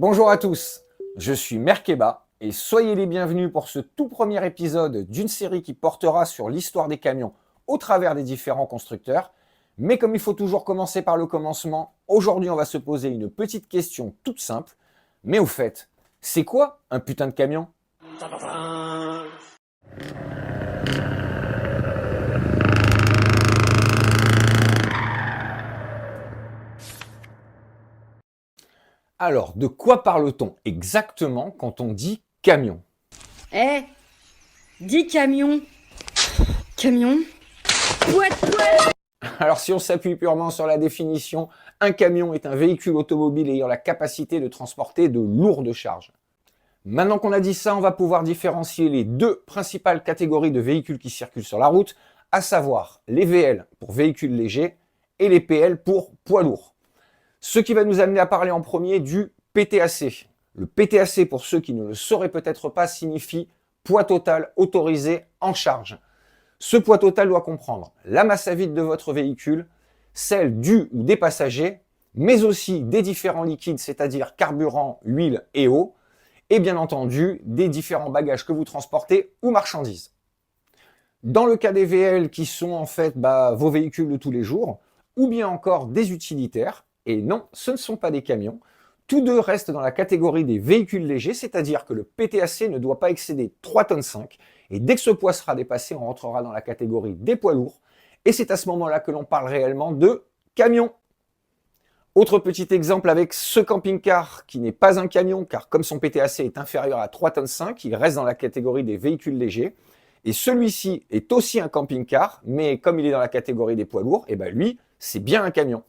Bonjour à tous, je suis Merkeba et soyez les bienvenus pour ce tout premier épisode d'une série qui portera sur l'histoire des camions au travers des différents constructeurs. Mais comme il faut toujours commencer par le commencement, aujourd'hui on va se poser une petite question toute simple. Mais au fait, c'est quoi un putain de camion ? Alors, de quoi parle-t-on exactement quand on dit camion ? Dis camion. Camion. Pouet. Alors si on s'appuie purement sur la définition, un camion est un véhicule automobile ayant la capacité de transporter de lourdes charges. Maintenant qu'on a dit ça, on va pouvoir différencier les deux principales catégories de véhicules qui circulent sur la route, à savoir les VL pour véhicules légers et les PL pour poids lourds. Ce qui va nous amener à parler en premier du PTAC. Le PTAC, pour ceux qui ne le sauraient peut-être pas, signifie poids total autorisé en charge. Ce poids total doit comprendre la masse à vide de votre véhicule, celle du ou des passagers, mais aussi des différents liquides, c'est-à-dire carburant, huile et eau, et bien entendu des différents bagages que vous transportez ou marchandises. Dans le cas des VL qui sont en fait vos véhicules de tous les jours, ou bien encore des utilitaires, et non, ce ne sont pas des camions, tous deux restent dans la catégorie des véhicules légers, c'est-à-dire que le PTAC ne doit pas excéder 3,5 tonnes, et dès que ce poids sera dépassé, on rentrera dans la catégorie des poids lourds, et c'est à ce moment-là que l'on parle réellement de camion. Autre petit exemple avec ce camping-car qui n'est pas un camion, car comme son PTAC est inférieur à 3,5 tonnes, il reste dans la catégorie des véhicules légers, et celui-ci est aussi un camping-car, mais comme il est dans la catégorie des poids lourds, et lui, c'est bien un camion.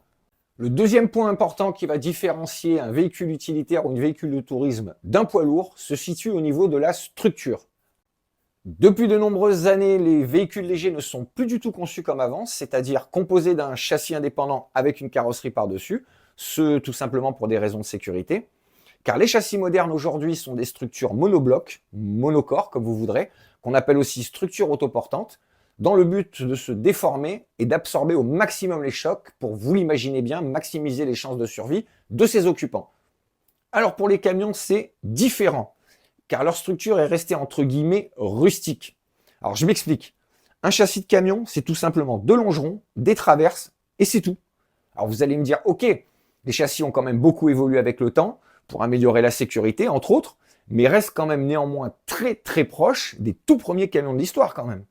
Le deuxième point important qui va différencier un véhicule utilitaire ou un véhicule de tourisme d'un poids lourd se situe au niveau de la structure. Depuis de nombreuses années, les véhicules légers ne sont plus du tout conçus comme avant, c'est-à-dire composés d'un châssis indépendant avec une carrosserie par-dessus, ce tout simplement pour des raisons de sécurité. Car les châssis modernes aujourd'hui sont des structures monoblocs, monocore comme vous voudrez, qu'on appelle aussi structures autoportantes, dans le but de se déformer et d'absorber au maximum les chocs pour, vous l'imaginez bien, maximiser les chances de survie de ses occupants. Alors pour les camions, c'est différent, car leur structure est restée entre guillemets rustique. Alors je m'explique. Un châssis de camion, c'est tout simplement deux longerons, des traverses, et c'est tout. Alors vous allez me dire, ok, les châssis ont quand même beaucoup évolué avec le temps, pour améliorer la sécurité, entre autres, mais restent quand même néanmoins très très proches des tout premiers camions de l'histoire quand même.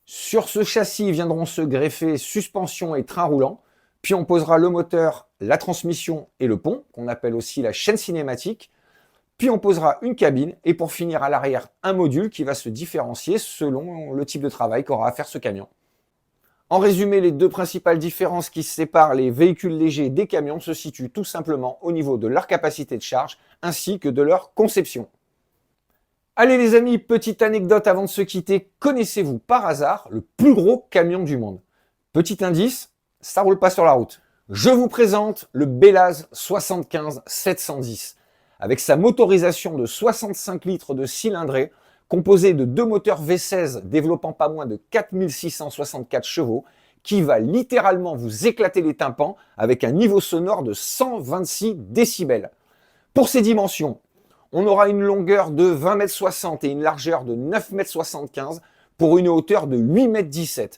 Sur ce châssis viendront se greffer suspension et train roulant, puis on posera le moteur, la transmission et le pont, qu'on appelle aussi la chaîne cinématique, puis on posera une cabine et pour finir à l'arrière un module qui va se différencier selon le type de travail qu'aura à faire ce camion. En résumé, les deux principales différences qui séparent les véhicules légers des camions se situent tout simplement au niveau de leur capacité de charge ainsi que de leur conception. Allez les amis, petite anecdote avant de se quitter, connaissez-vous par hasard le plus gros camion du monde ? Petit indice, ça roule pas sur la route. Je vous présente le Belaz 75 710. Avec sa motorisation de 65 litres de cylindrée, composée de deux moteurs V16 développant pas moins de 4664 chevaux, qui va littéralement vous éclater les tympans avec un niveau sonore de 126 décibels. Pour ses dimensions, on aura une longueur de 20,60 m et une largeur de 9,75 m pour une hauteur de 8,17 m.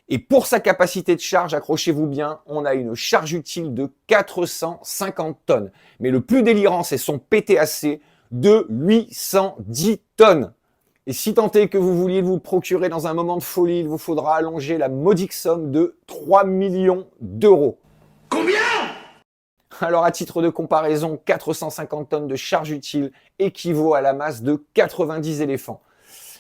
Et pour sa capacité de charge, accrochez-vous bien, on a une charge utile de 450 tonnes. Mais le plus délirant, c'est son PTAC de 810 tonnes. Et si tant est que vous vouliez vous procurer dans un moment de folie, il vous faudra allonger la modique somme de 3 millions d'euros. Combien ? Alors à titre de comparaison, 450 tonnes de charge utile équivaut à la masse de 90 éléphants.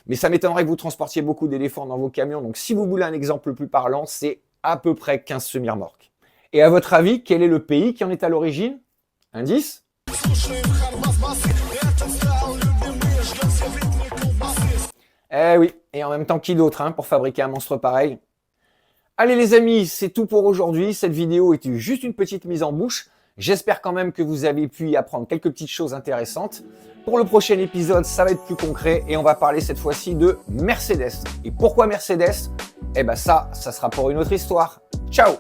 Mais ça m'étonnerait que vous transportiez beaucoup d'éléphants dans vos camions, donc si vous voulez un exemple plus parlant, c'est à peu près 15 semi-remorques. Et à votre avis, quel est le pays qui en est à l'origine ? Indice ? Eh oui, et en même temps qui d'autre pour fabriquer un monstre pareil ? Allez les amis, c'est tout pour aujourd'hui. Cette vidéo était juste une petite mise en bouche. J'espère quand même que vous avez pu y apprendre quelques petites choses intéressantes. Pour le prochain épisode, ça va être plus concret et on va parler cette fois-ci de Mercedes. Et pourquoi Mercedes ? Eh ben ça sera pour une autre histoire. Ciao !